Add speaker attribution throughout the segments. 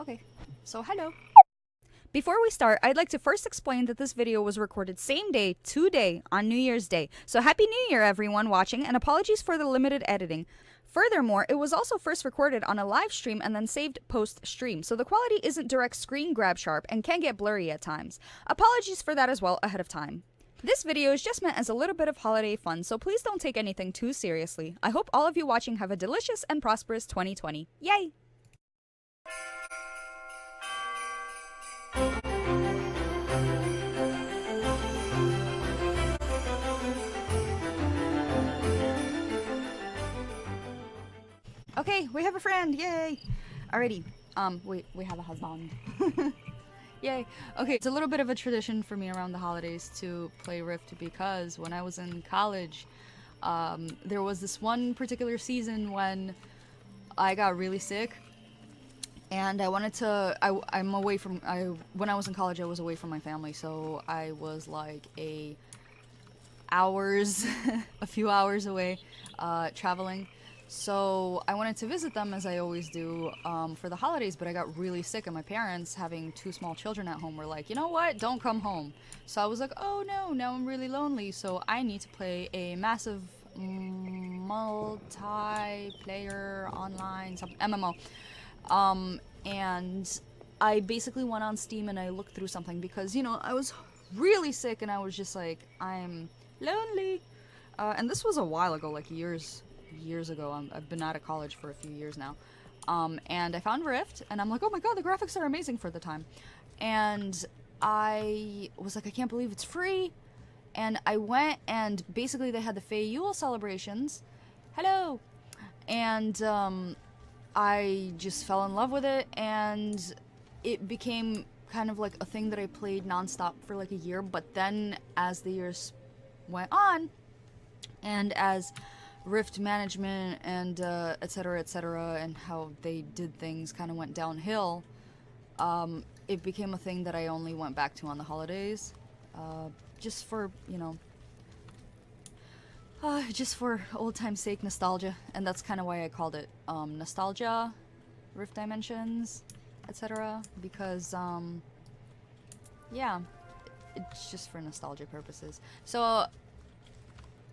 Speaker 1: Okay, so hello. Before we start, I'd like to first explain that this video was recorded same day, today, on New Year's Day. So Happy New Year, everyone watching, and apologies for the limited editing. Furthermore, it was also first recorded on a live stream and then saved post stream, so the quality isn't direct screen grab sharp and can get blurry at times. Apologies for that as well ahead of time. This video is just meant as a little bit of holiday fun, so please don't take anything too seriously. I hope all of you watching have a delicious and prosperous 2020. Yay! Okay, we have a friend. Yay! Alrighty. We have a husband. Yay. Okay, it's a little bit of a tradition for me around the holidays to play Rift because when I was in college, there was this one particular season when I got really sick and I wanted to I'm away from when I was in college I was away from my family, so I was like a few hours away traveling. So I wanted to visit them as I always do for the holidays, but I got really sick and my parents, having two small children at home, were like, you know what, don't come home. So I was like, oh no, now I'm really lonely, so I need to play a massive multiplayer online MMO. And I basically went on Steam and I looked through something because, you know, I was really sick and I was just like, I'm lonely. And this was a while ago, like years ago. I've been out of college for a few years now. And I found Rift, and I'm like, oh my god, the graphics are amazing for the time. And I was like, I can't believe it's free. And I went, and basically they had the Yule celebrations. Hello! And I just fell in love with it, and it became kind of like a thing that I played nonstop for like a year. But then as the years went on, and as Rift management and etc., and how they did things kind of went downhill, it became a thing that I only went back to on the holidays, just for, you know, just for old time's sake, nostalgia. And that's kind of why I called it Nostalgia, Rift Dimensions, etc., because yeah, it's just for nostalgia purposes. So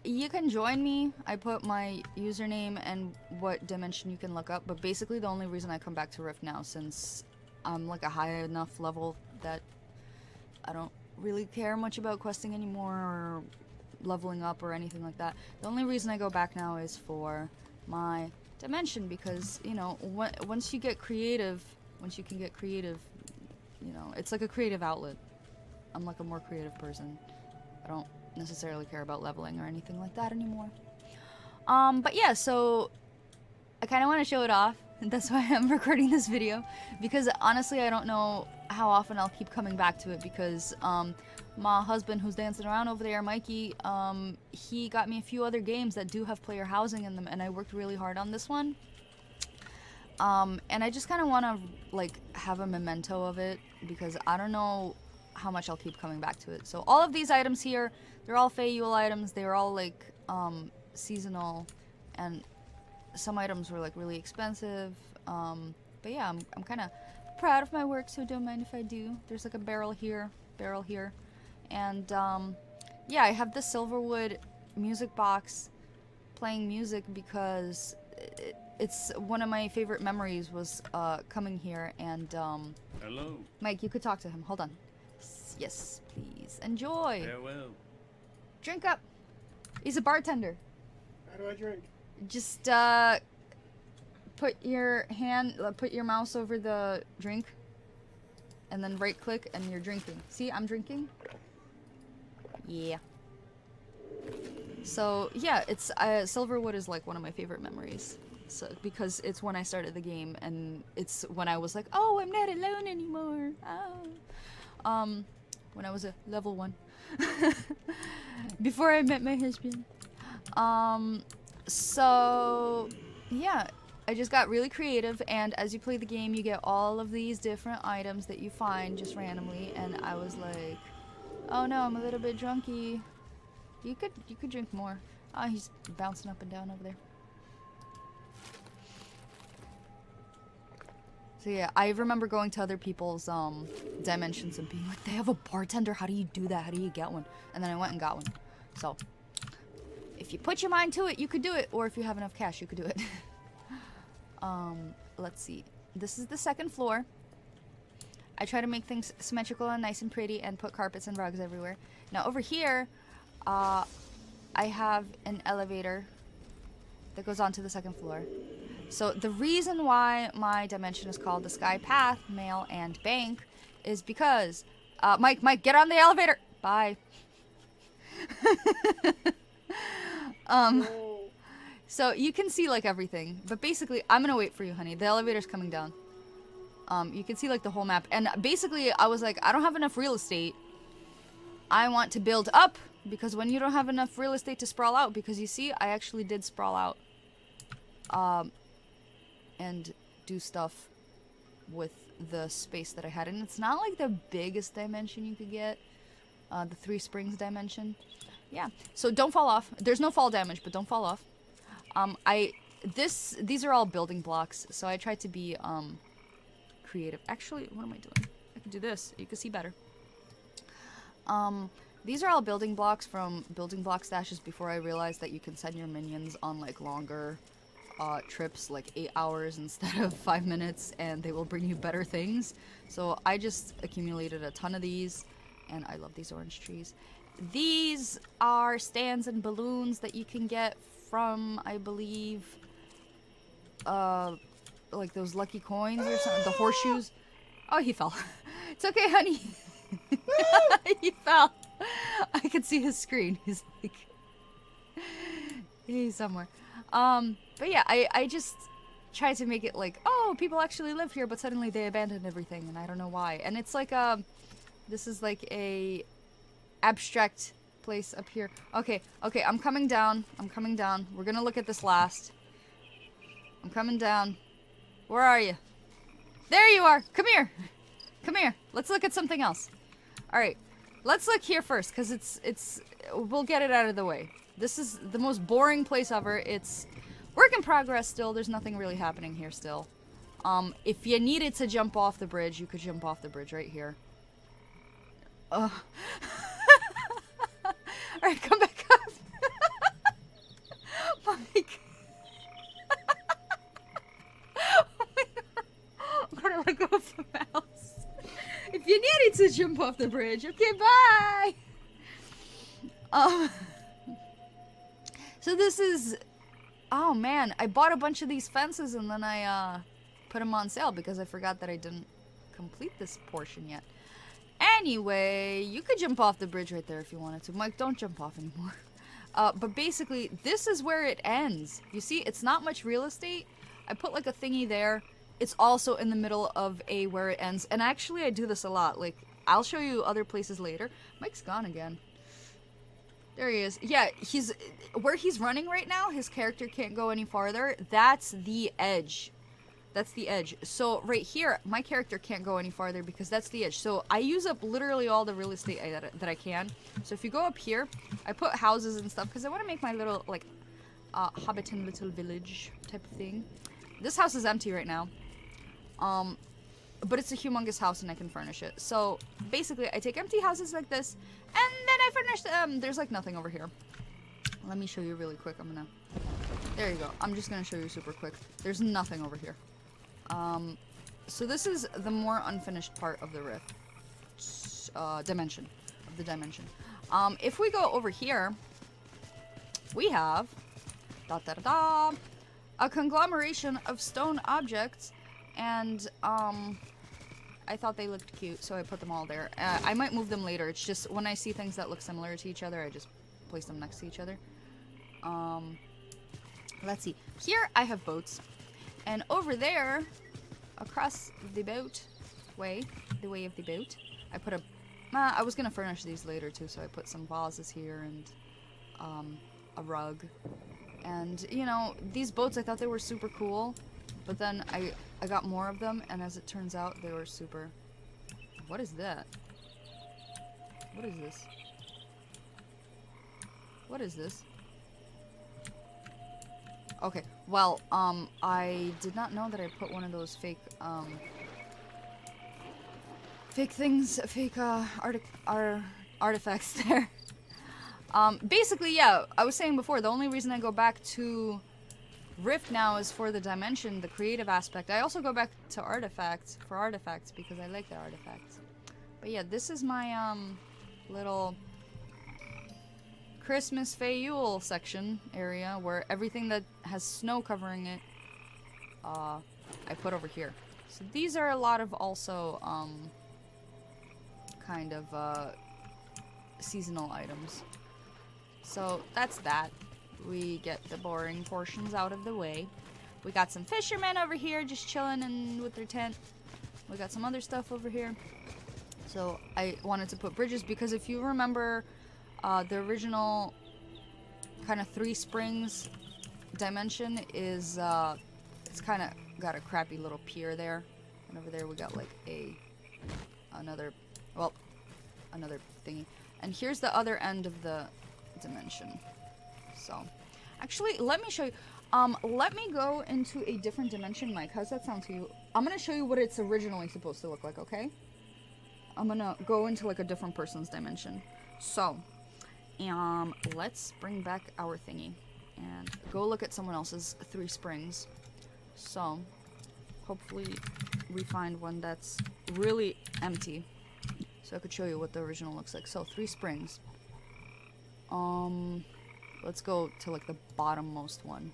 Speaker 1: you can join me. I put my username and what dimension you can look up, but basically the only reason I come back to Rift now, since I'm like a high enough level that I don't really care much about questing anymore or leveling up or anything like that. The only reason I go back now is for my dimension, because, you know, once you get creative, once you can get creative, you know, it's like a creative outlet. I'm like a more creative person. I don't necessarily care about leveling or anything like that anymore. But yeah, so I kind of want to show it off, and that's why I'm recording this video, because honestly I don't know how often I'll keep coming back to it, because my husband, who's dancing around over there, Mikey, he got me a few other games that do have player housing in them, and I worked really hard on this one. And I just kind of want to like have a memento of it, because I don't know how much I'll keep coming back to it. So all of these items here, they're all Yule items. They're all like seasonal, and some items were like really expensive. But yeah, I'm kind of proud of my work, so don't mind if I do. There's like a barrel here, and yeah, I have the Silverwood music box playing music because it's one of my favorite memories was coming here. And
Speaker 2: Hello.
Speaker 1: Mike, you could talk to him. Hold on. Yes, please. Enjoy.
Speaker 2: Farewell.
Speaker 1: Drink up. He's a bartender.
Speaker 3: How do I drink?
Speaker 1: Just put your mouse over the drink, and then right click, and you're drinking. See, I'm drinking. Yeah. So yeah, it's Silverwood is like one of my favorite memories. So because it's when I started the game, and it's when I was like, oh, I'm not alone anymore. Oh. When I was a level 1. Before I met my husband. So yeah, I just got really creative, and as you play the game you get all of these different items that you find just randomly, and I was like, oh no, I'm a little bit drunky. You could drink more. Oh, he's bouncing up and down over there. So yeah, I remember going to other people's dimensions and being like, they have a bartender, how do you do that? How do you get one? And then I went and got one. So if you put your mind to it, you could do it, or if you have enough cash, you could do it. Let's see. This is the second floor. I try to make things symmetrical and nice and pretty and put carpets and rugs everywhere. Now over here, I have an elevator that goes on to the second floor. So the reason why my dimension is called the Sky Path, Mail, and Bank is because... Mike, get on the elevator! Bye. So you can see, like, everything. But basically, I'm gonna wait for you, honey. The elevator's coming down. You can see, like, the whole map. And basically, I was like, I don't have enough real estate. I want to build up. Because when you don't have enough real estate to sprawl out, because you see, I actually did sprawl out. And do stuff with the space that I had. And it's not, like, the biggest dimension you could get. The Three Springs dimension. Yeah. So don't fall off. There's no fall damage, but don't fall off. These are all building blocks. So I tried to be, creative. Actually, what am I doing? I can do this. You can see better. These are all building blocks from building block stashes before I realized that you can send your minions on like longer trips, like 8 hours instead of 5 minutes, and they will bring you better things. So I just accumulated a ton of these, and I love these orange trees. These are stands and balloons that you can get from, I believe, like those lucky coins or something, the horseshoes. Oh, he fell. It's okay, honey. He fell. I could see his screen. He's like, he's somewhere. But yeah, I just tried to make it like, oh, people actually live here, but suddenly they abandoned everything, and I don't know why. And it's like this is like a abstract place up here. Okay, I'm coming down. We're gonna look at this last. I'm coming down. Where are you? There you are. Come here. Let's look at something else. All right. Let's look here first, because we'll get it out of the way. This is the most boring place ever. It's work in progress still. There's nothing really happening here still. If you needed to jump off the bridge, you could jump off the bridge right here. Alright, come back up. Mike. Oh my God. I'm gonna let go of the mouse. If you needed to jump off the bridge, okay, bye! So this is... Oh man, I bought a bunch of these fences and then I put them on sale because I forgot that I didn't complete this portion yet. Anyway, you could jump off the bridge right there if you wanted to. Mike, don't jump off anymore. But basically, this is where it ends. You see, it's not much real estate. I put like a thingy there. It's also in the middle of where it ends. And actually, I do this a lot. Like, I'll show you other places later. Mike's gone again. There he is. Yeah, where he's running right now, his character can't go any farther. That's the edge. That's the edge. So right here, my character can't go any farther because that's the edge. So I use up literally all the real estate that I can. So if you go up here, I put houses and stuff because I want to make my little, like, Hobbiton little village type of thing. This house is empty right now. But it's a humongous house and I can furnish it. So basically I take empty houses like this and then I furnish them. There's like nothing over here. Let me show you really quick. There you go. I'm just gonna show you super quick. There's nothing over here. So this is the more unfinished part of the rift. Dimension. Of the dimension. If we go over here, we have a conglomeration of stone objects. And, I thought they looked cute, so I put them all there. I might move them later. It's just when I see things that look similar to each other, I just place them next to each other. Let's see. Here, I have boats. And over there, across the boat way, the way of the boat, I put I was gonna furnish these later, too, so I put some vases here and, a rug. And, you know, these boats, I thought they were super cool. But then I got more of them, and as it turns out, they were super... What is that? What is this? What is this? Okay, well, I did not know that I put one of those fake, fake things, fake, artifacts there. Basically, yeah, I was saying before, the only reason I go back to Rift now is for the dimension, the creative aspect. I also go back to artifacts, for artifacts, because I like the artifacts. But yeah, this is my, little Christmas Yule section area, where everything that has snow covering it, I put over here. So these are a lot of also, kind of, seasonal items. So that's that. We get the boring portions out of the way. We got some fishermen over here just chilling and with their tent. We got some other stuff over here. So I wanted to put bridges because if you remember the original kind of 3 springs dimension is it's kind of got a crappy little pier there. And over there we got like another thingy. And here's the other end of the dimension. So, actually, let me show you. Let me go into a different dimension, Mike. How's that sound to you? I'm gonna show you what it's originally supposed to look like, okay? I'm gonna go into like a different person's dimension. So, let's bring back our thingy and go look at someone else's 3 springs. So, hopefully we find one that's really empty. So I could show you what the original looks like. So 3 springs. Let's go to like the bottommost one.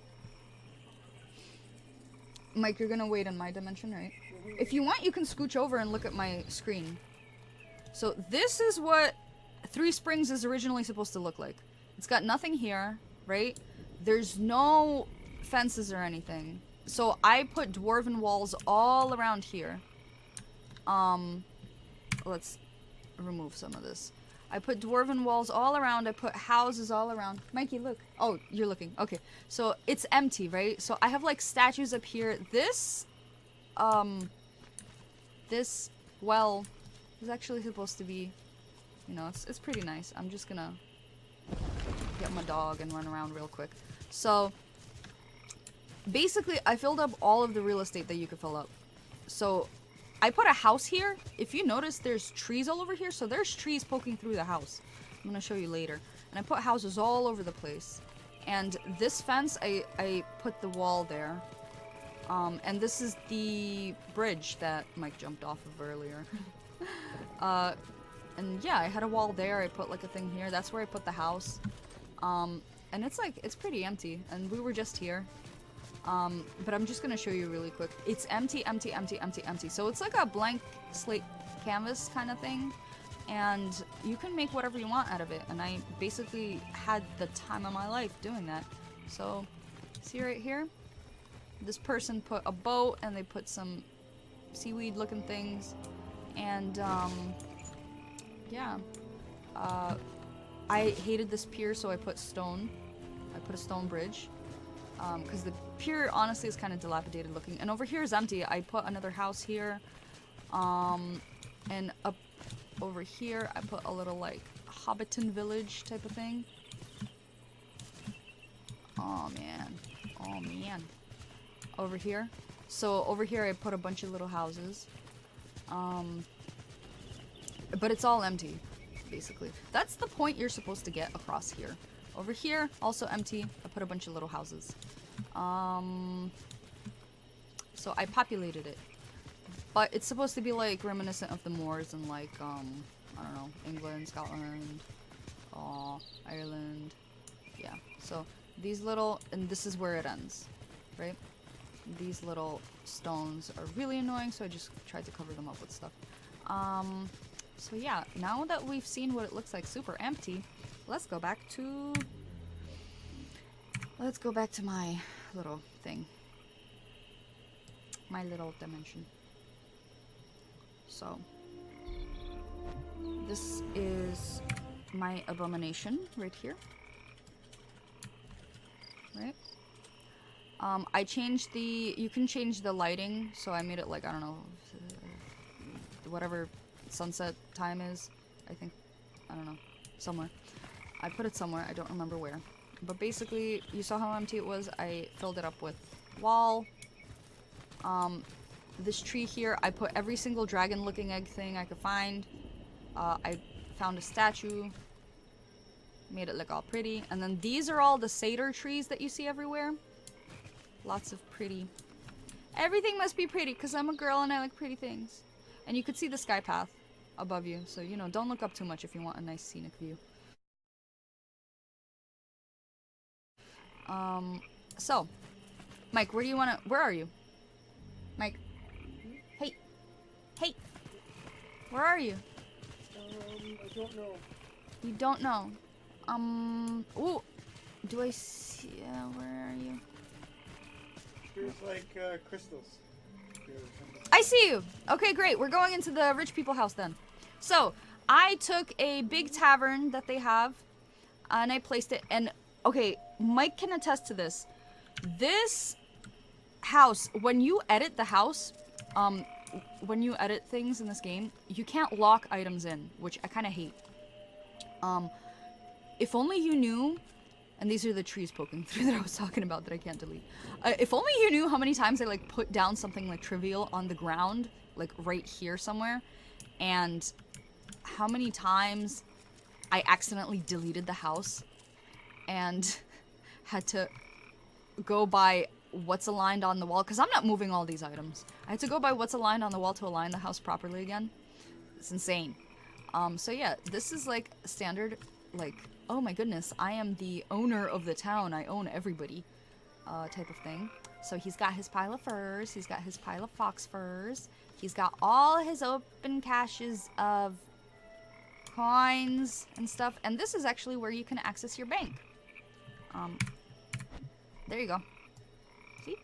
Speaker 1: Mike, you're gonna wait in my dimension, right? If you want, you can scooch over and look at my screen. So this is what 3 springs is originally supposed to look like. It's got nothing here, right? There's no fences or anything. So I put dwarven walls all around here. Let's remove some of this. I put dwarven walls all around. I put houses all around. Mikey, look. Oh, you're looking. Okay. So it's empty, right? So I have like statues up here. This well is actually supposed to be, you know, it's pretty nice. I'm just gonna get my dog and run around real quick. So basically I filled up all of the real estate that you could fill up. So I put a house here. If you notice, there's trees all over here. So there's trees poking through the house. I'm going to show you later. And I put houses all over the place. And this fence, I put the wall there. And this is the bridge that Mike jumped off of earlier. And yeah, I had a wall there. I put like a thing here. That's where I put the house. And it's like, it's pretty empty. And we were just here. But I'm just gonna show you really quick. It's empty, empty, empty, empty, empty. So it's like a blank slate canvas kind of thing. And you can make whatever you want out of it. And I basically had the time of my life doing that. So, see right here? This person put a boat and they put some seaweed looking things. And, yeah. I hated this pier, so I put stone. I put a stone bridge. Because the pier honestly is kind of dilapidated looking. And over here is empty. I put another house here. And up over here I put a little like Hobbiton village type of thing. Oh man. Oh man. Over here. So over here I put a bunch of little houses. But it's all empty, basically. That's the point you're supposed to get across here. Over here, also empty. I put a bunch of little houses. So I populated it. But it's supposed to be like reminiscent of the moors in like, I don't know, England, Scotland, Ireland. Yeah. So these little, and this is where it ends, right? These little stones are really annoying, so I just tried to cover them up with stuff. So yeah, now that we've seen what it looks like super empty, let's go back to my little thing. My little dimension. So, this is my abomination right here. Right? I changed you can change the lighting, so I made it like, I don't know, whatever sunset time is, I think, I don't know, somewhere. I put it somewhere, I don't remember where. But basically, you saw how empty it was. I filled it up with wall. This tree here, I put every single dragon-looking egg thing I could find. I found a statue. Made it look all pretty. And then these are all the cedar trees that you see everywhere. Lots of pretty. Everything must be pretty because I'm a girl and I like pretty things. And you could see the sky path above you. So, you know, don't look up too much if you want a nice scenic view. So, Mike, where are you? Mike. Hey. Hey. Where are you?
Speaker 2: I don't know.
Speaker 1: You don't know. Ooh. Do I see, where are you?
Speaker 2: There's like, crystals.
Speaker 1: I see you! Okay, great. We're going into the rich people house then. So, I took a big tavern that they have, and I placed it, and, okay, Mike can attest to this. This house, when you edit the house, when you edit things in this game, you can't lock items in, which I kind of hate. If only you knew, and these are the trees poking through that I was talking about that I can't delete. If only you knew how many times I like put down something like trivial on the ground, like right here somewhere, and how many times I accidentally deleted the house and had to go by what's aligned on the wall, because I'm not moving all these items. I had to go by what's aligned on the wall to align the house properly again. It's insane. So yeah, this is like standard, like, oh my goodness, I am the owner of the town, I own everybody, type of thing. So he's got his pile of furs, he's got his pile of fox furs, he's got all his open caches of coins and stuff, and this is actually where you can access your bank. There you go. See?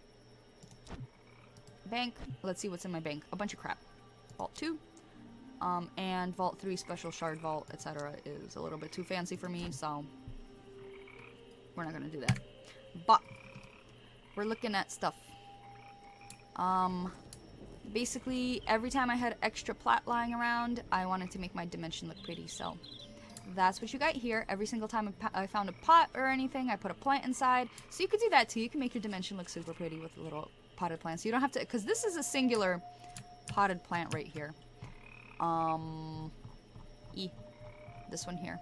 Speaker 1: Bank. Let's see what's in my bank. A bunch of crap. Vault 2. And Vault 3 Special Shard Vault, etc. is a little bit too fancy for me, so we're not gonna do that. But we're looking at stuff. Basically, every time I had extra plat lying around, I wanted to make my dimension look pretty, so that's what you got here. Every single time I found a pot or anything, I put a plant inside. So you could do that too. You can make your dimension look super pretty with a little potted plants. You don't have to, because this is a singular potted plant right here. This one here.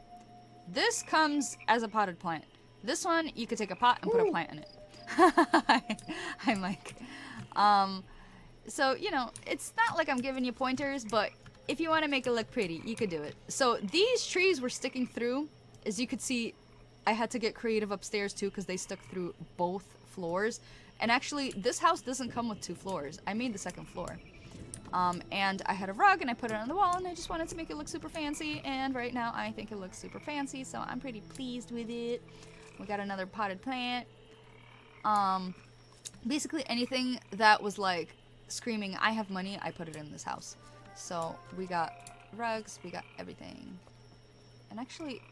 Speaker 1: This comes as a potted plant. This one, you could take a pot and put a plant in it. Hi, Mike. So, you know, it's not like I'm giving you pointers, but if you want to make it look pretty, you could do it. So these trees were sticking through. As you could see, I had to get creative upstairs too because they stuck through both floors. And actually, this house doesn't come with 2 floors. I made the 2nd floor. And I had a rug and I put it on the wall and I just wanted to make it look super fancy. And right now I think it looks super fancy, so I'm pretty pleased with it. We got another potted plant. Basically anything that was like screaming, I have money, I put it in this house. So we got rugs, we got everything. And actually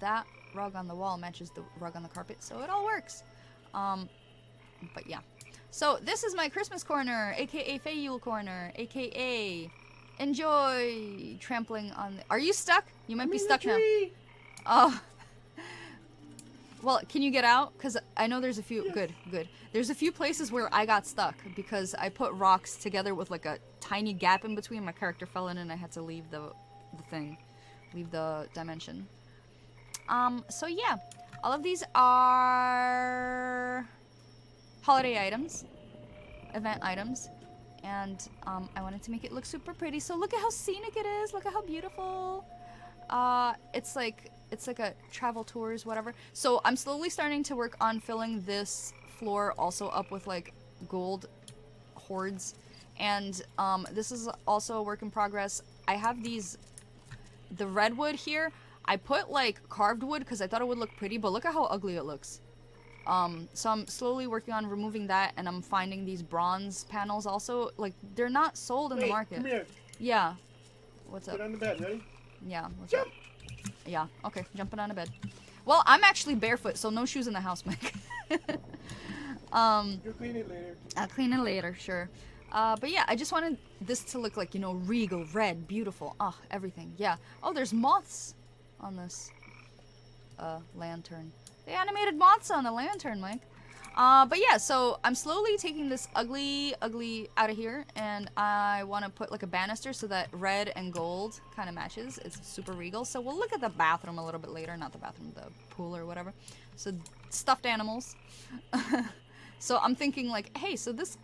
Speaker 1: that rug on the wall matches the rug on the carpet, so it all works. But yeah. So this is my Christmas corner, aka Yule corner, aka enjoy trampling on the... Are you stuck? You might be stuck now. Oh. Well, can you get out? Because I know there's a few... Yes. Good. There's a few places where I got stuck because I put rocks together with like a tiny gap in between. My character fell in and I had to leave the thing. Leave the dimension. So yeah. All of these are holiday items. Event items. And I wanted to make it look super pretty. So look at how scenic it is. Look at how beautiful. It's like a travel tours, whatever. So I'm slowly starting to work on filling this floor also up with like gold hoards. And this is also a work in progress. I have the redwood here. I put like carved wood because I thought it would look pretty, but look at how ugly it looks. So I'm slowly working on removing that, and I'm finding these bronze panels also. Like, they're not sold in the market.
Speaker 2: Come here.
Speaker 1: Yeah. What's up?
Speaker 2: Get on the bed, ready?
Speaker 1: Yeah, what's up? Yeah, okay, jumping on a bed. Well, I'm actually barefoot, so no shoes in the house, Mike.
Speaker 2: You'll clean it later.
Speaker 1: I'll clean it later, sure. But yeah, I just wanted this to look like, you know, regal, red, beautiful. Oh, everything, yeah. Oh, there's moths on this lantern. They animated moths on the lantern, Mike. But yeah, so I'm slowly taking this ugly out of here, and I want to put like a banister so that red and gold kind of matches. It's super regal. So we'll look at the bathroom a little bit later. Not the bathroom, the pool or whatever. So stuffed animals. So I'm thinking like, hey, so this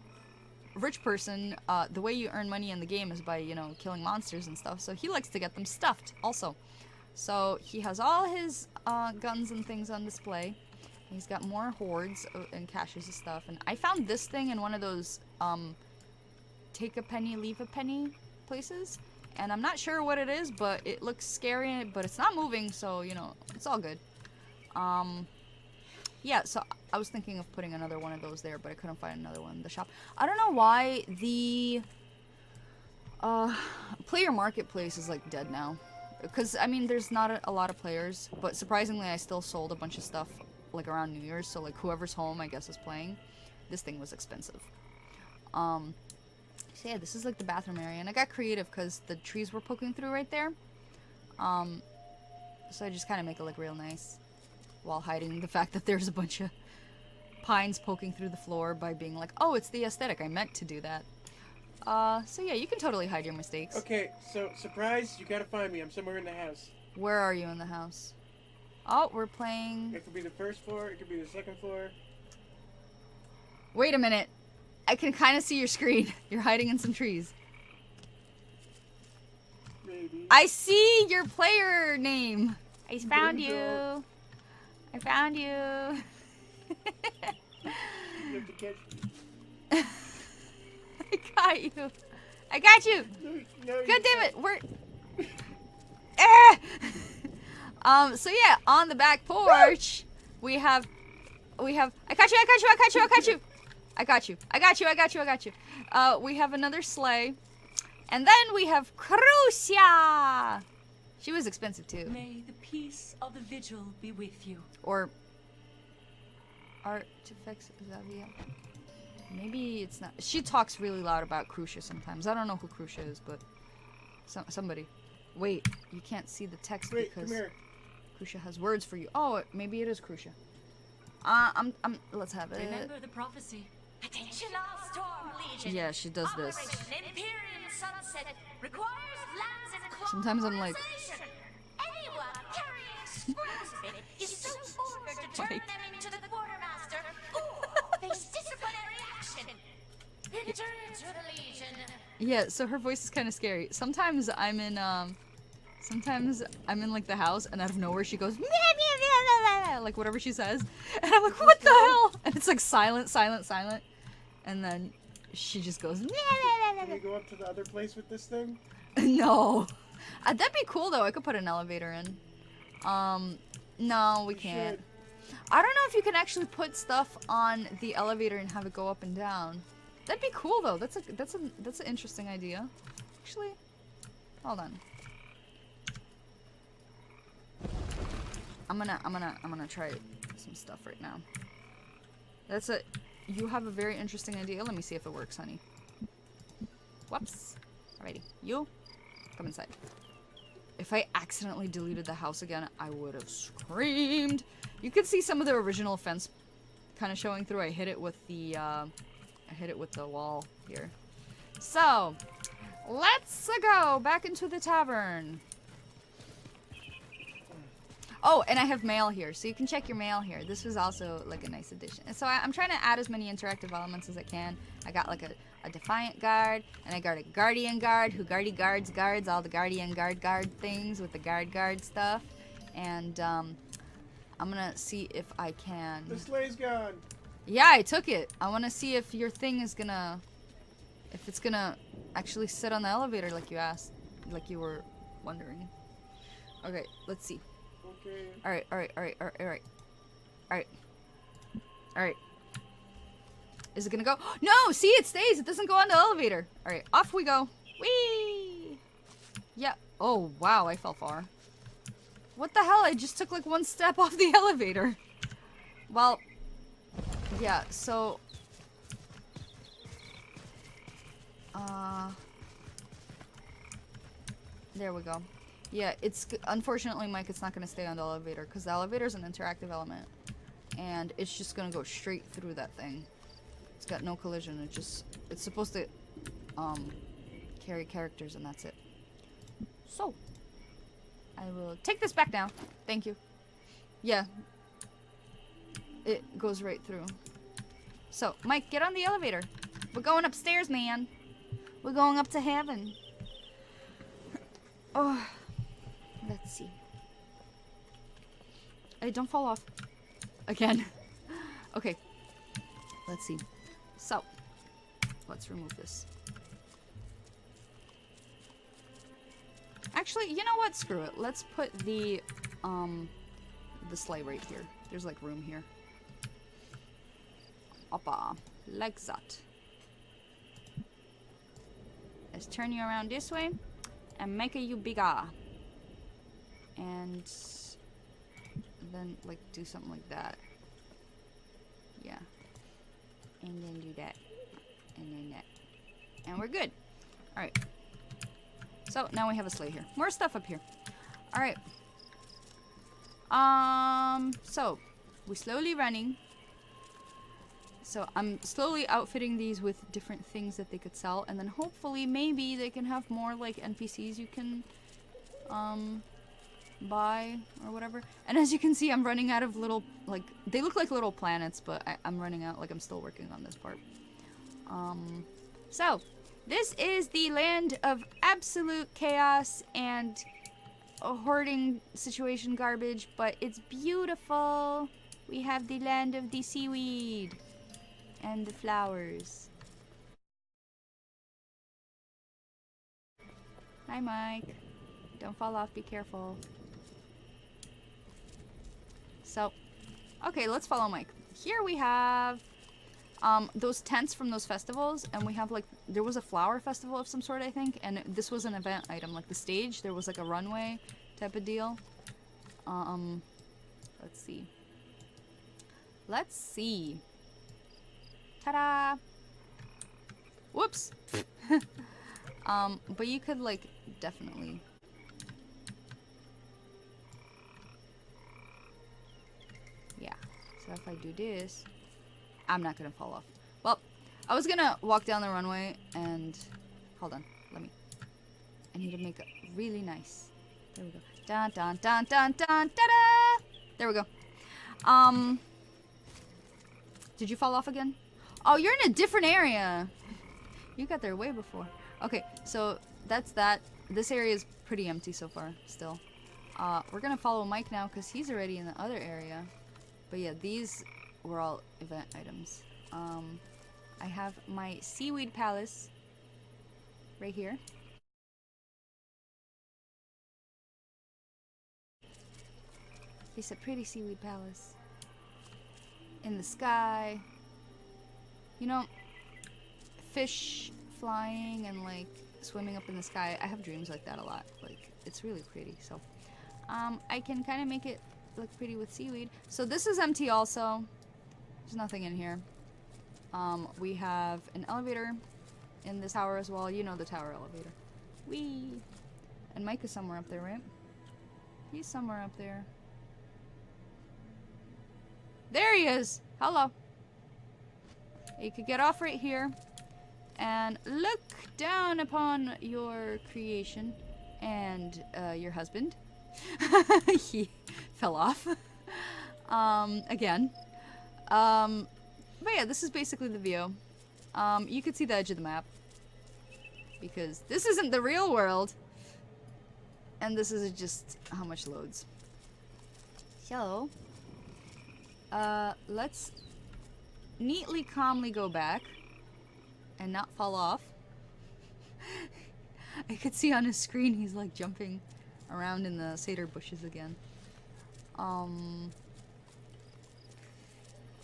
Speaker 1: rich person, the way you earn money in the game is by, you know, killing monsters and stuff. So he likes to get them stuffed also. So he has all his guns and things on display. He's got more hoards and caches of stuff. And I found this thing in one of those take a penny, leave a penny places. And I'm not sure what it is, but it looks scary, but it's not moving, so, you know, it's all good. Yeah, so I was thinking of putting another one of those there, but I couldn't find another one in the shop. I don't know why the player marketplace is, like, dead now. Because, I mean, there's not a lot of players, but surprisingly I still sold a bunch of stuff like around New Year's, so like whoever's home I guess is playing. This thing was expensive. So yeah, this is like the bathroom area, and I got creative because the trees were poking through right there. So I just kind of make it look real nice while hiding the fact that there's a bunch of pines poking through the floor by being like, oh, it's the aesthetic, I meant to do that. So yeah, you can totally hide your mistakes.
Speaker 2: Okay, so surprise, you gotta find me. I'm somewhere in the house.
Speaker 1: Where are you in the house? Oh, we're playing...
Speaker 2: It could be the first floor, it could be the second floor.
Speaker 1: Wait a minute. I can kind of see your screen. You're hiding in some trees.
Speaker 2: Maybe.
Speaker 1: I see your player name. I found you. I found you.
Speaker 2: You have to catch me.
Speaker 1: I got you. I got you.
Speaker 2: No,
Speaker 1: God damn it. We're... Ah! So yeah, on the back porch, we have, I got you, I got you, I got you, I got you. I got you, I got you, I got you, I got you. We have another sleigh. And then we have Crucia. She was expensive too.
Speaker 3: May the peace of the vigil be with you.
Speaker 1: Or Artifex Xavier. Maybe it's not. She talks really loud about Crucia sometimes. I don't know who Crucia is, but somebody. Wait, you can't see the text.
Speaker 2: Wait,
Speaker 1: because
Speaker 2: come here.
Speaker 1: Crucia has words for you. Oh, maybe it is Crucia. Let's have it.
Speaker 3: Remember the prophecy.
Speaker 4: Attention all storm legion.
Speaker 1: Yeah, she does this.
Speaker 4: Operation Imperial Sunset requires lands and
Speaker 1: Sometimes I'm like-
Speaker 4: colonization. Anyone carrying explosive is so ordered to turn
Speaker 1: Mike.
Speaker 4: them into the quartermaster or face disciplinary action. Enter into the legion.
Speaker 1: Yeah, so her voice is kind of scary. Sometimes I'm in like the house, and out of nowhere she goes, "Meow, meow, meow, meow, meow," like whatever she says, and I'm like, what the hell? And it's like silent, silent, silent, and then she just goes, "Meow, meow, meow,
Speaker 2: Can we go up to the other place with this thing?
Speaker 1: meow." No, that'd be cool though. I could put an elevator in. No, we can't.
Speaker 2: should.
Speaker 1: I don't know if you can actually put stuff on the elevator and have it go up and down. That'd be cool though. That's an interesting idea. Actually, hold on. I'm gonna try some stuff right now. You have a very interesting idea. Let me see if it works, honey. Whoops. Alrighty. You, come inside. If I accidentally deleted the house again, I would have screamed. You can see some of the original fence kind of showing through. I hit it with the wall here. So, let's go back into the tavern. Oh, and I have mail here, so you can check your mail here. This was also like a nice addition. And so I'm trying to add as many interactive elements as I can. I got like a Defiant Guard, and I got a Guardian Guard who guards all the Guardian Guard things with the guard stuff. And I'm gonna see if I can...
Speaker 2: The sleigh's gone.
Speaker 1: Yeah, I took it. I want to see if your thing is gonna... If it's gonna actually sit on the elevator like you asked, like you were wondering. Okay, let's see.
Speaker 2: Okay.
Speaker 1: Alright. Is it gonna go? No! See, it stays! It doesn't go on the elevator! Alright, off we go. Whee! Yeah. Oh, wow, I fell far. What the hell? I just took like one step off the elevator. Well, yeah, so... There we go. Yeah, it's unfortunately, Mike, it's not going to stay on the elevator because the elevator is an interactive element. and it's just gonna go straight through that thing. It's got no collision. It's supposed to carry characters, and that's it. So I will take this back now. Thank you. Yeah, it goes right through. So Mike, get on the elevator. We're going upstairs, man. We're going up to heaven. Oh, let's see. Hey, don't fall off. Again. Okay. Let's see. So, let's remove this. Actually, you know what? Screw it. Let's put the sleigh right here. There's like room here. Oppa. Like that. Let's turn you around this way and make you bigger. And then like do something like that. Yeah. And then do that. And then that. And we're good. Alright. So now we have a sleigh here. More stuff up here. Alright. So we're slowly running. So I'm slowly outfitting these with different things that they could sell, and then hopefully maybe they can have more like NPCs you can buy or whatever. And as you can see, I'm running out of little, like, they look like little planets, but I'm running out, like I'm still working on this part. So this is the land of absolute chaos and a hoarding situation garbage, but it's beautiful. We have the land of the seaweed and the flowers. Hi, Mike. Don't fall off, be careful. So, okay, let's follow Mike. Here we have those tents from those festivals, and we have like, there was a flower festival of some sort, I think, and this was an event item, like the stage, there was like a runway type of deal. Let's see. Let's see. Ta-da! Whoops! But you could, like, definitely... Yeah. So if I do this... I'm not gonna fall off. Well, I was gonna walk down the runway and... Hold on. Let me... I need to make it really nice. There we go. Dun dun dun dun dun da-da! There we go. Did you fall off again? Oh, you're in a different area. You got there way before. Okay, so that's that. This area is pretty empty so far, still. We're gonna follow Mike now because he's already in the other area. But yeah, these were all event items. I have my seaweed palace right here. It's a pretty seaweed palace. In the sky. You know, fish flying and like swimming up in the sky. I have dreams like that a lot. Like, it's really pretty. So, I can kind of make it look pretty with seaweed. So this is empty also. There's nothing in here. We have an elevator in this tower as well. You know the tower elevator. Whee! And Mike is somewhere up there, right? He's somewhere up there. There he is! Hello. You could get off right here and look down upon your creation and your husband. He fell off. Again. But yeah, this is basically the view. You could see the edge of the map because this isn't the real world. And this is just how much loads. So, let's neatly, calmly go back and not fall off. I could see on his screen he's like jumping around in the cedar bushes again.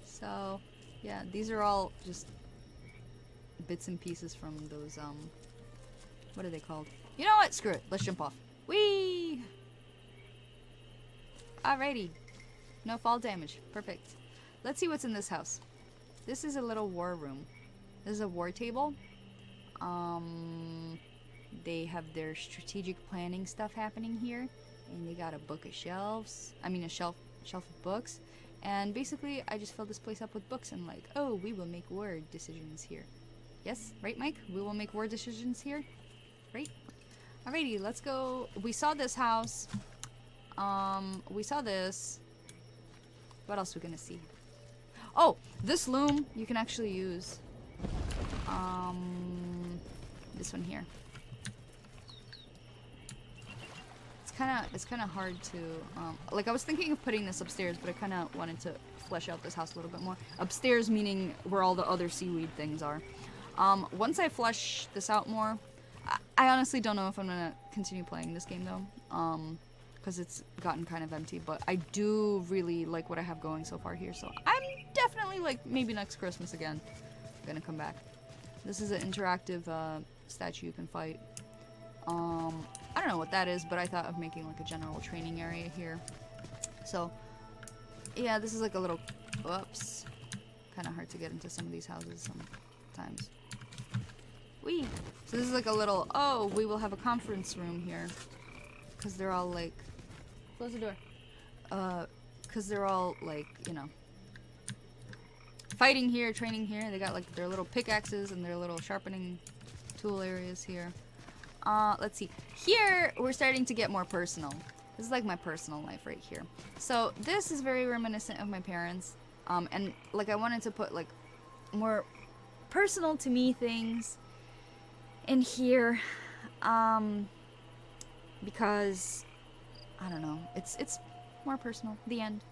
Speaker 1: So, yeah, these are all just bits and pieces from those, what are they called? You know what? Screw it. Let's jump off. Whee! Alrighty. No fall damage. Perfect. Let's see what's in this house. This is a little war room. This is a war table. They have their strategic planning stuff happening here. And they got a book of shelves. I mean a shelf of books. And basically, I just filled this place up with books and like, oh, we will make word decisions here. Yes, right, Mike? We will make word decisions here, right? Alrighty, let's go. We saw this house. We saw this. What else are we gonna see? Oh, this loom you can actually use. This one here. It's kind of hard to like I was thinking of putting this upstairs, but I kind of wanted to flesh out this house a little bit more. Upstairs meaning where all the other seaweed things are. Once I flesh this out more, I honestly don't know if I'm gonna continue playing this game though, because it's gotten kind of empty. But I do really like what I have going so far here, so I'm definitely like maybe next Christmas again gonna come back. This is an interactive statue you can fight. I don't know what that is, but I thought of making like a general training area here. So, yeah, this is like a little, whoops, kind of hard to get into some of these houses sometimes. Whee! So this is like a little, oh, we will have a conference room here. Because they're all like, close the door. Because they're all like, you know, fighting here, training here. They got like their little pickaxes and their little sharpening tool areas here. Let's see. Here, we're starting to get more personal. This is like my personal life right here. So, this is very reminiscent of my parents. And, like, I wanted to put, like, more personal to me things in here. Because, I don't know. It's more personal. The end.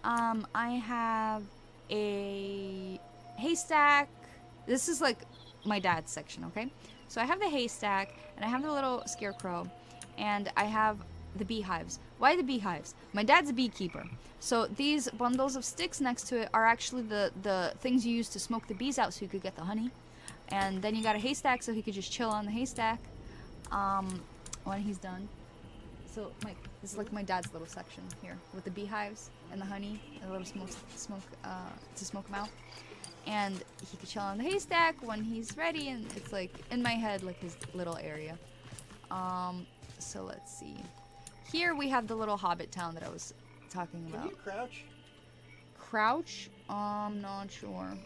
Speaker 1: I have a haystack. This is, like, my dad's section, okay? So I have the haystack, and I have the little scarecrow, and I have the beehives. Why the beehives? My dad's a beekeeper. So these bundles of sticks next to it are actually the things you use to smoke the bees out so you could get the honey. And then you got a haystack so he could just chill on the haystack when he's done. So, Mike, this is like my dad's little section here with the beehives and the honey and a little smoke to smoke them out. And he could chill on the haystack when he's ready, and it's like in my head like his little area. So let's see. Here we have the little hobbit town that I was talking about.
Speaker 2: Can you crouch?
Speaker 1: Crouch? I'm not sure.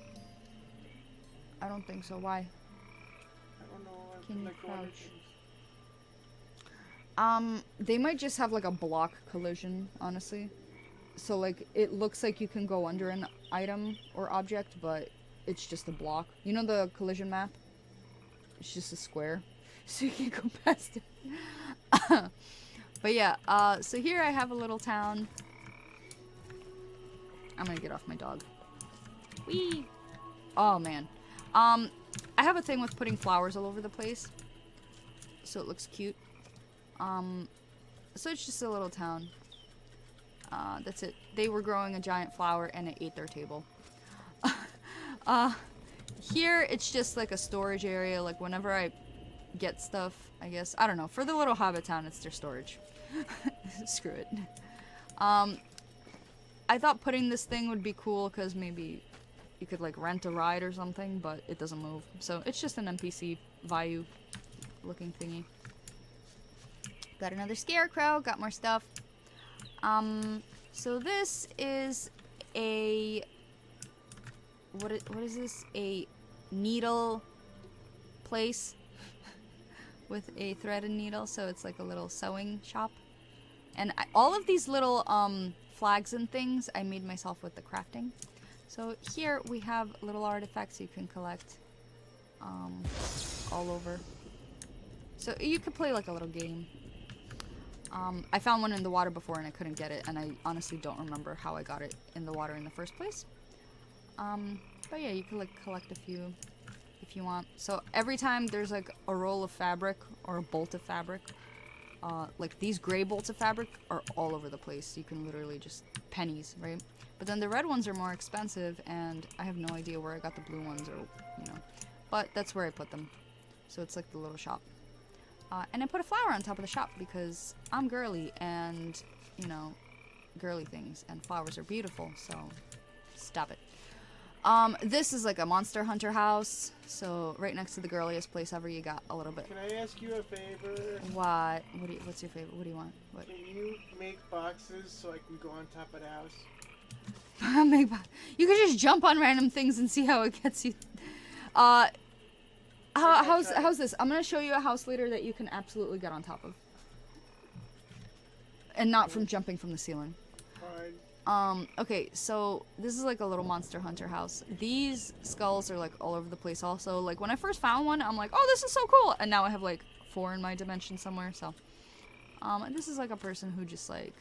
Speaker 1: I don't think so. Why?
Speaker 2: I don't know.
Speaker 1: Can you
Speaker 2: like
Speaker 1: crouch? They might just have like a block collision, honestly. So like it looks like you can go under an item or object, but it's just a block. You know the collision map? It's just a square, so you can go past it. But yeah, so here I have a little town. I'm gonna get off my dog. Whee! Oh man. I have a thing with putting flowers all over the place, so it looks cute. So it's just a little town. That's it. They were growing a giant flower and it ate their table. Here it's just like a storage area. Like whenever I get stuff, I guess. I don't know. For the little hobbit town, it's their storage. Screw it. I thought putting this thing would be cool because maybe you could like rent a ride or something, but it doesn't move. So it's just an NPC Vayu looking thingy. Got another scarecrow. Got more stuff. So this is a, what is this? A needle place with a thread and needle, so it's like a little sewing shop. And all of these little flags and things I made myself with the crafting. So here we have little artifacts you can collect all over. So you could play like a little game. I found one in the water before and I couldn't get it, and I honestly don't remember how I got it in the water in the first place. But yeah, you can like collect a few if you want. So every time there's like a roll of fabric or a bolt of fabric, like these gray bolts of fabric are all over the place. You can literally just pennies, right? But then the red ones are more expensive, and I have no idea where I got the blue ones, or you know, but that's where I put them. So it's like the little shop. And I put a flower on top of the shop because I'm girly, and, you know, girly things, and flowers are beautiful, so stop it. This is like a Monster Hunter house, so right next to the girliest place ever, you got a little bit.
Speaker 2: Can I ask you a favor?
Speaker 1: What? What's your favorite? What do you want? What?
Speaker 2: Can you make boxes so I can go on top of the house?
Speaker 1: You could just jump on random things and see how it gets you. How's this? I'm gonna show you a house later that you can absolutely get on top of, and not from jumping from the ceiling.
Speaker 2: Fine.
Speaker 1: Okay, so this is like a little Monster Hunter house. These skulls are like all over the place also. Like when I first found one, I'm like, oh, this is so cool. And now I have like 4 in my dimension somewhere, so. And this is like a person who just like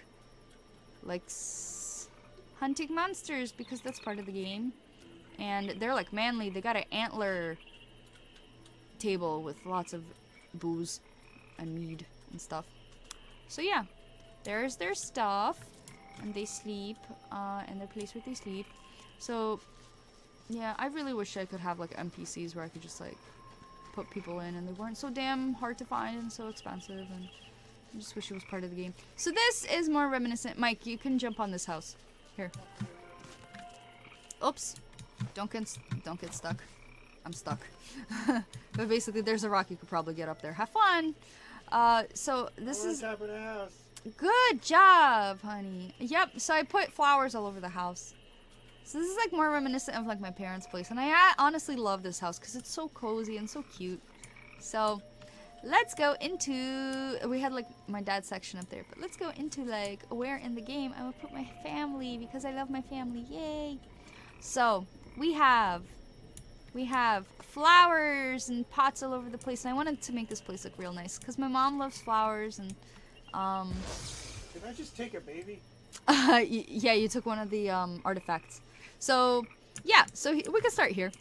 Speaker 1: likes hunting monsters because that's part of the game. And they're like manly. They got an antler table with lots of booze and mead and stuff. So yeah, there's their stuff. And they sleep, and their place where they sleep. So, yeah, I really wish I could have, like, NPCs where I could just, like, put people in, and they weren't so damn hard to find and so expensive, and I just wish it was part of the game. So this is more reminiscent. Mike, you can jump on this house. Here. Oops. Don't get stuck. I'm stuck. But basically, there's a rock you could probably get up there. Have fun! So this is...
Speaker 2: on top of the house.
Speaker 1: Good job, honey. Yep, so I put flowers all over the house. So this is like more reminiscent of like my parents' place. And I honestly love this house because it's so cozy and so cute. So let's go into... We had like my dad's section up there. But let's go into like where in the game I will put my family because I love my family. Yay! So we have flowers and pots all over the place. And I wanted to make this place look real nice because my mom loves flowers and...
Speaker 2: Did I just take a baby?
Speaker 1: Yeah, you took one of the artifacts. So yeah, so we can start here.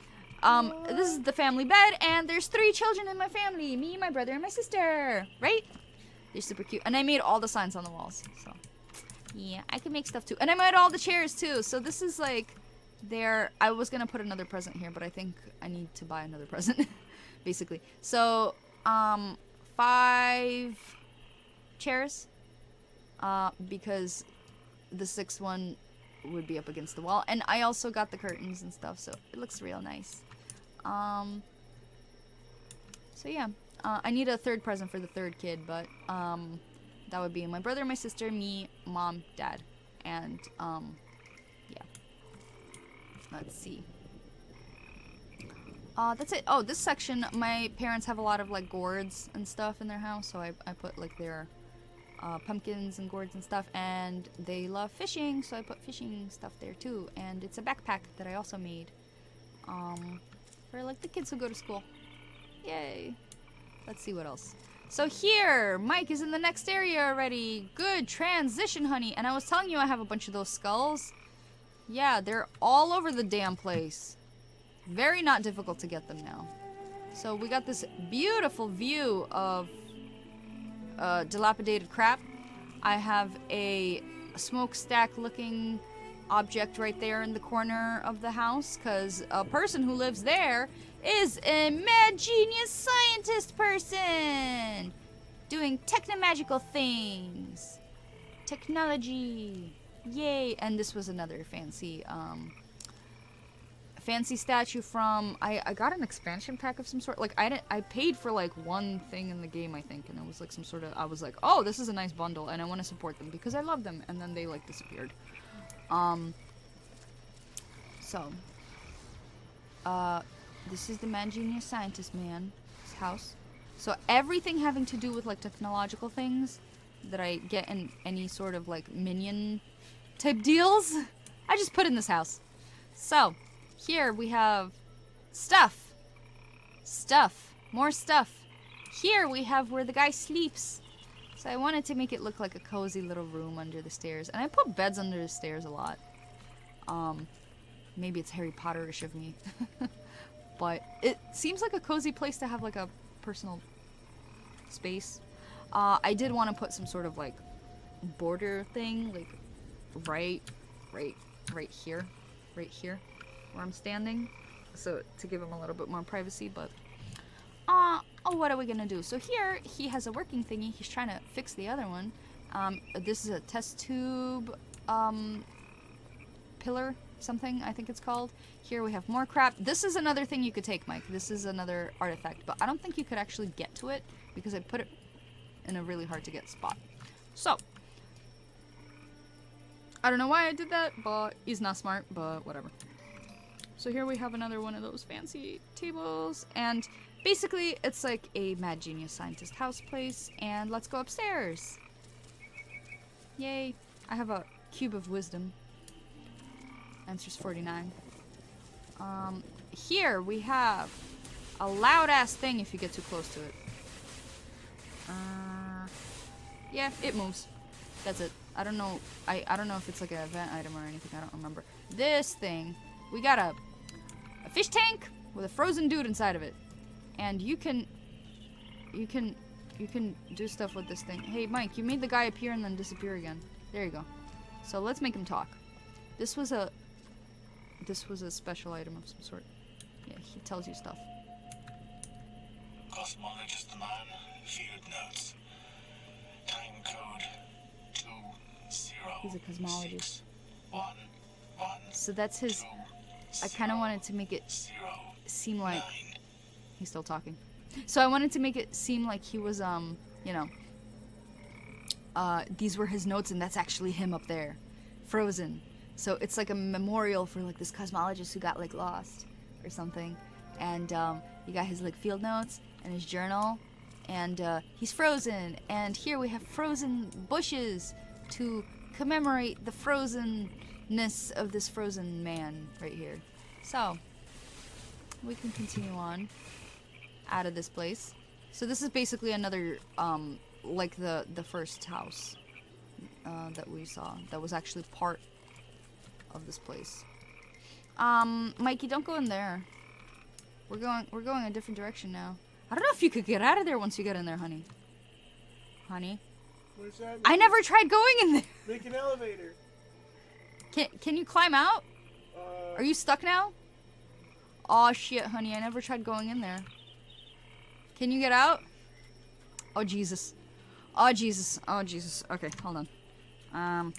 Speaker 1: This is the family bed, and there's 3 children in my family: me, my brother, and my sister. Right? They're super cute, and I made all the signs on the walls. So yeah, I can make stuff too, and I made all the chairs too. So this is like I was gonna put another present here, but I think I need to buy another present, basically. So 5 chairs, because the 6th one would be up against the wall, and I also got the curtains and stuff, so it looks real nice. So yeah, I need a 3rd present for the 3rd kid, but that would be my brother, my sister, me, mom, dad, and yeah. Let's see. That's it. Oh, this section, my parents have a lot of like gourds and stuff in their house, so I put like their pumpkins and gourds and stuff, and they love fishing, so I put fishing stuff there too. And it's a backpack that I also made for like the kids who go to school. Yay. Let's see what else. So here, Mike is in the next area already. Good transition, honey. And I was telling you I have a bunch of those skulls. Yeah, they're all over the damn place. Very not difficult to get them now. So we got this beautiful view of dilapidated crap. I have a smokestack looking object right there in the corner of the house, because a person who lives there is a mad genius scientist person doing technomagical things. Technology. Yay. And this was another fancy statue from I got an expansion pack of some sort. Like I paid for like one thing in the game, I think, and it was like some sort of, I was like, oh, this is a nice bundle and I want to support them because I love them, and then they like disappeared. This is the mad genius scientist man's house. So everything having to do with like technological things that I get in any sort of like minion type deals, I just put in this house. So here we have stuff, more stuff. Here we have where the guy sleeps. So I wanted to make it look like a cozy little room under the stairs, and I put beds under the stairs a lot. Maybe it's Harry Potter-ish of me, but it seems like a cozy place to have like a personal space. I did want to put some sort of like border thing, like right here, where I'm standing, so to give him a little bit more privacy. But oh, what are we gonna do? So here he has a working thingy. He's trying to fix the other one. This is a test tube pillar, something I think it's called. Here we have more crap. This is another thing you could take, Mike. This is another artifact, but I don't think you could actually get to it because I put it in a really hard to get spot. So I don't know why I did that, but he's not smart, but whatever. So here we have another one of those fancy tables, and basically it's like a mad genius scientist house place, and let's go upstairs. Yay. I have a cube of wisdom. Answer's 49. Here we have a loud ass thing if you get too close to it. Yeah, it moves. That's it. I don't know. I don't know if it's like an event item or anything. I don't remember. This thing, we got a fish tank with a frozen dude inside of it, and you can do stuff with this thing. Hey, Mike, you made the guy appear and then disappear again. There you go. So let's make him talk. This was a special item of some sort. Yeah, he tells you stuff.
Speaker 5: Cosmologist man, field notes. Time code 20.
Speaker 1: He's a cosmologist.
Speaker 5: 1 1.
Speaker 1: So that's his. I kind of wanted to make it
Speaker 5: 0
Speaker 1: seem like
Speaker 5: 9.
Speaker 1: he's still talking. So I wanted to make it seem like he was you know, these were his notes and that's actually him up there, frozen. So it's like a memorial for like this cosmologist who got like lost or something, and he got his like field notes and his journal, and he's frozen. And here we have frozen bushes to commemorate the frozenness of this frozen man right here. So we can continue on out of this place. So this is basically another like the first house that we saw that was actually part of this place. Mikey, don't go in there. We're going a different direction now. I don't know if you could get out of there once you get in there, honey. Honey?
Speaker 2: What is that?
Speaker 1: I never tried going in there.
Speaker 2: Make an elevator.
Speaker 1: Can you climb out?
Speaker 2: Uh,
Speaker 1: Are you stuck now? Aw, shit, honey. I never tried going in there. Can you get out? Oh, Jesus. Oh, Jesus. Oh, Jesus. Okay, hold on.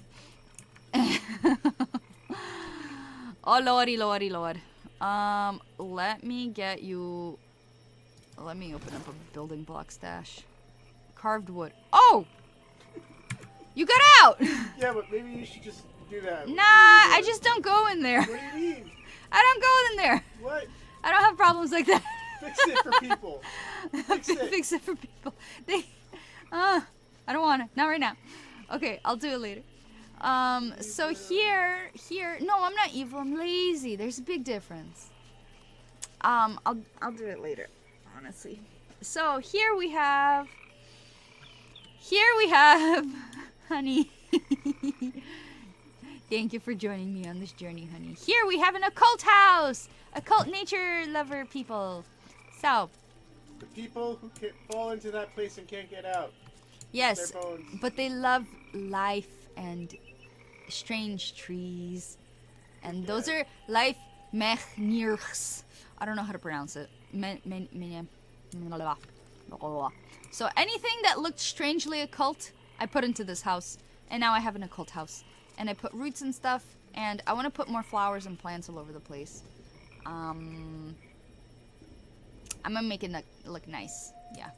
Speaker 1: Oh, lordy, lordy, lord. Let me get you... Let me open up a building block stash. Carved wood. Oh! You got out!
Speaker 2: yeah, but maybe you should just do that.
Speaker 1: Nah, I just don't go in there.
Speaker 2: What do you mean?
Speaker 1: I don't go in there.
Speaker 2: What?
Speaker 1: I don't have problems like that.
Speaker 2: Fix it for people. Fix it.
Speaker 1: Fix it for people. I don't want to. Not right now. Okay, I'll do it later. So here, no, I'm not evil, I'm lazy. There's a big difference. I'll do it later, honestly. So here we have, honey. Thank you for joining me on this journey, honey. Here we have an occult house, occult nature lover people. So,
Speaker 2: The people who can fall into that place and can't get out.
Speaker 1: yes,
Speaker 2: Their bones.
Speaker 1: but they love life and strange trees, and those are life mechnirs. I don't know how to pronounce it. So anything that looked strangely occult, I put into this house, and now I have an occult house. And I put roots and stuff, and I want to put more flowers and plants all over the place. I'm gonna make it look nice, yeah.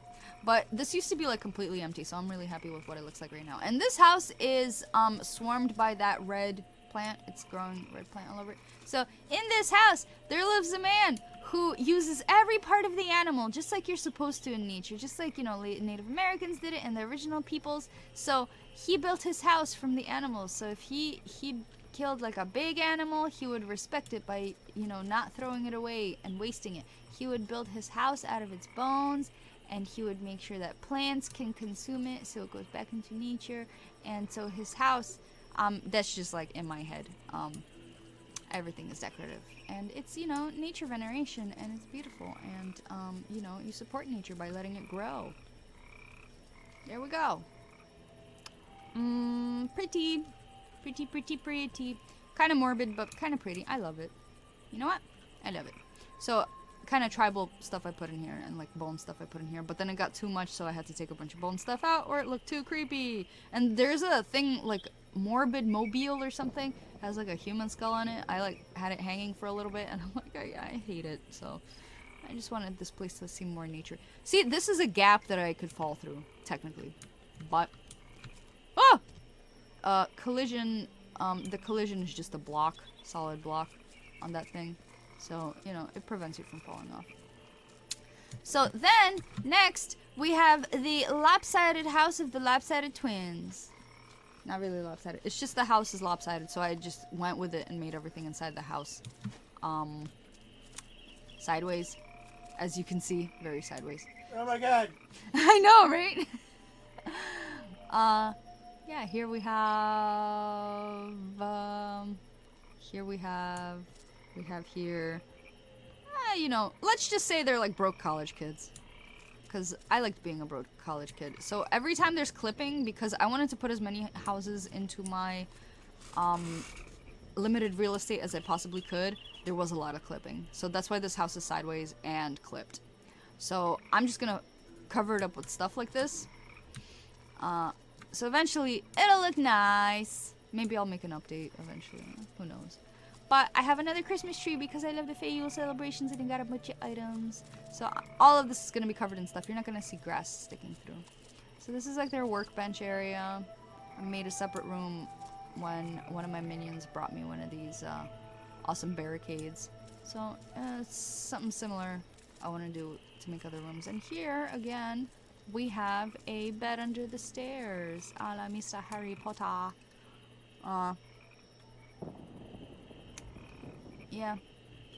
Speaker 1: But this used to be like completely empty, so I'm really happy with what it looks like right now. And this house is swarmed by that red plant. It's growing red plant all over it. So in this house, there lives a man who uses every part of the animal, just like you're supposed to in nature, just like, you know, Native Americans did it and the original peoples. So he built his house from the animals. So if he killed like a big animal, he would respect it by, you know, not throwing it away and wasting it. He would build his house out of its bones, and he would make sure that plants can consume it so it goes back into nature. And so his house, that's just like in my head, everything is decorative, and it's, you know, nature veneration, and it's beautiful, and you know, you support nature by letting it grow. There we go. Pretty kind of morbid, but kind of pretty. I love it. You know what? I love it. So kind of tribal stuff I put in here, and like bone stuff I put in here, but then it got too much, so I had to take a bunch of bone stuff out or it looked too creepy. And there's a thing like morbid mobile or something, has like a human skull on it. I like had it hanging for a little bit, and I'm like, I hate it. So I just wanted this place to seem more nature. See, this is a gap that I could fall through technically, but collision the collision is just a block, solid block on that thing. So, you know, it prevents you from falling off. So then, next, we have the lopsided house of the lopsided twins. Not really lopsided. It's just the house is lopsided, so I just went with it and made everything inside the house sideways. As you can see, very sideways.
Speaker 2: Oh my god.
Speaker 1: I know, right? Yeah, here we have, here, you know, let's just say they're like broke college kids. Because I liked being a broke college kid. So every time there's clipping, because I wanted to put as many houses into my, limited real estate as I possibly could, there was a lot of clipping. So that's why this house is sideways and clipped. So I'm just gonna cover it up with stuff like this. So eventually it'll look nice. Maybe I'll make an update eventually. Who knows? But I have another Christmas tree because I love the Yule celebrations and I got a bunch of items. So all of this is gonna be covered in stuff. You're not gonna see grass sticking through. So this is like their workbench area. I made a separate room when one of my minions brought me one of these awesome barricades. So it's something similar I want to do to make other rooms. And here, again, we have a bed under the stairs, a la Mr. Harry Potter. Yeah,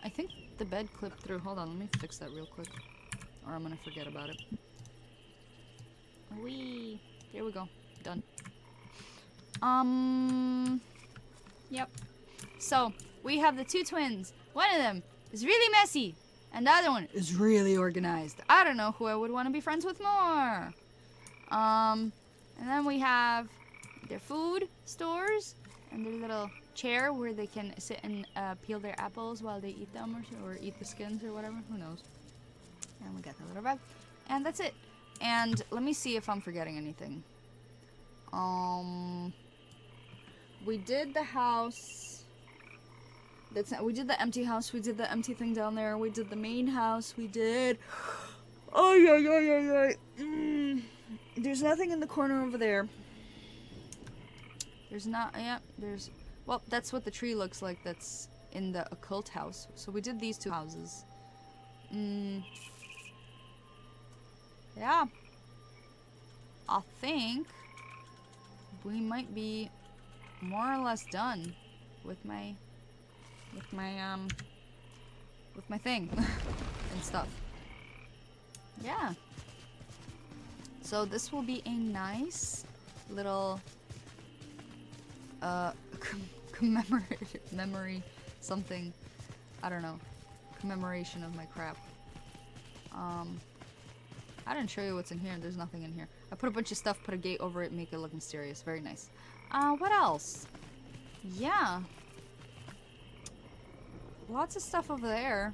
Speaker 1: I think the bed clipped through. Hold on, let me fix that real quick, or I'm gonna forget about it. Whee! There we go. Done. Yep. So, we have the two twins. One of them is really messy, and the other one is really organized. I don't know who I would want to be friends with more. And then we have their food stores, and their little chair where they can sit and peel their apples while they eat them, or eat the skins, or whatever. Who knows? And we got the little bag. And that's it. And let me see if I'm forgetting anything. We did the house. We did the empty house. We did the empty thing down there. We did the main house. We did. Oh yeah. There's nothing in the corner over there. There's not. Yeah. There's. Well, that's what the tree looks like. That's in the occult house. So we did these two houses. Yeah. I think we might be more or less done with my thing and stuff. Yeah. So this will be a nice little memory something. I don't know. Commemoration of my crap. I didn't show you what's in here. There's nothing in here. I put a bunch of stuff, put a gate over it, make it look mysterious. Very nice. What else? Yeah. Lots of stuff over there.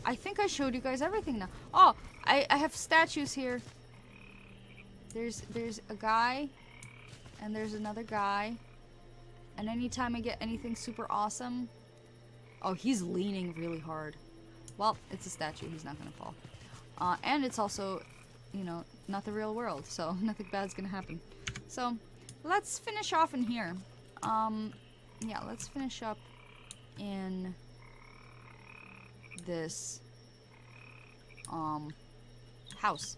Speaker 1: I think I showed you guys everything now. Oh, I have statues here. There's a guy, and there's another guy. And anytime I get anything super awesome... Oh, he's leaning really hard. Well, it's a statue. He's not gonna fall. And it's also, you know, not the real world, so nothing bad's gonna happen. So, let's finish off in here. Yeah, let's finish up in this, house.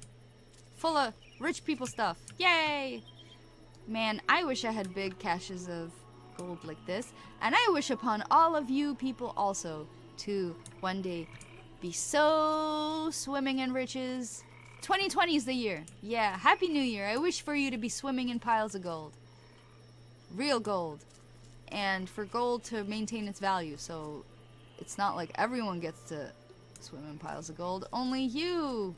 Speaker 1: Full of rich people stuff. Yay! Man, I wish I had big caches of gold like this. And I wish upon all of you people also to one day be so swimming in riches. 2020 is the year. Yeah, Happy New Year. I wish for you to be swimming in piles of gold. Real gold. And for gold to maintain its value. So it's not like everyone gets to swim in piles of gold. Only you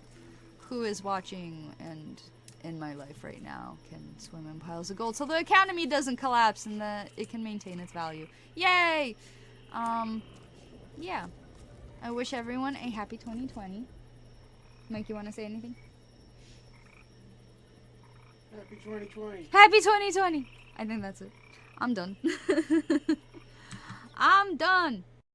Speaker 1: who is watching and in my life right now can swim in piles of gold. So the economy doesn't collapse and that it can maintain its value. Yay! Yeah. I wish everyone a happy 2020. Mike, you want to say anything?
Speaker 2: Happy 2020.
Speaker 1: Happy 2020! I think that's it. I'm done. I'm done.